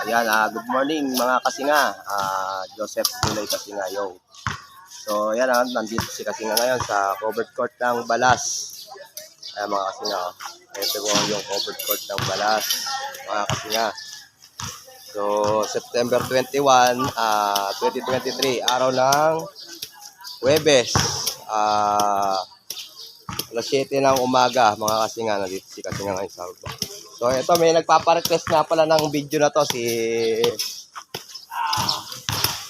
Ayan, good morning mga kasinga. Joseph Gulay Kasinga, yo. So, ayan, nandito si Kasinga ngayon sa covered court ng Balas. Ayan mga kasinga, ito po yung covered court ng Balas, mga kasinga. So, September 21, 2023, araw ng Huwebes. Alas 7 ng umaga, mga kasinga, nandito si Kasinga ngayon sa Huwebes. So ito, may nagpapa-request nga pala ng video na to, si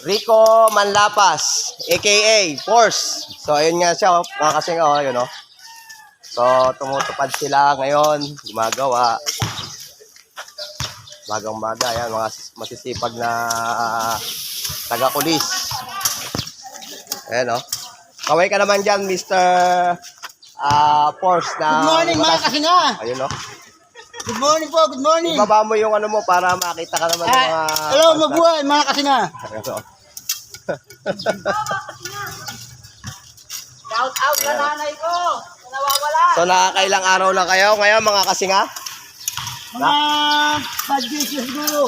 Rico Manlapas aka Force. So ayun nga siya, mga kasinga, ayun oh. So tumutupad sila ngayon, gumagawa magang-maga, yan mga masisipag na taga-kulis. Ayan oh. Kaway ka naman dyan, Mr. Force na... Good morning mga kasinga! Ayun oh. Good morning po, good morning! Ibaba mo yung ano mo para makita ka naman ng mga... Hello, mabuhay mga kasinga! Shout out sa nanay ko! Nawawala! So nakakailang araw na kayo ngayon mga kasinga? Mga 5 days na siguro.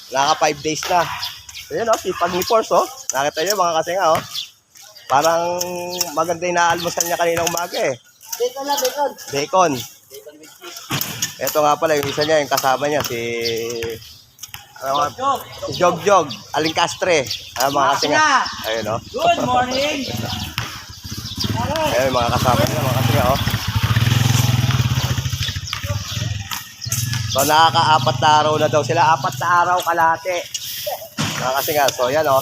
Naka 5 days na. Ayun oh, sipag ni Force oh. Nakita nyo mga kasinga oh. Parang maganda yung naalmusal niya kaninang umaga eh. Bacon na, bacon. Bacon. Ito nga pala yung isa niya, yung kasama niya, si Jogjog, Alingkastre. Mga kasinga. Ayun oh. Good morning! Ayun mga kasama niya, mga kasinga oh. So nakaka-4 na araw na daw sila, 4 na araw kalahati. Mga kasinga, so yan oh.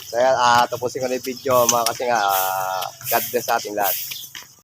So yan, tapusin ko na yung video mga kasinga. God bless sa ating lahat.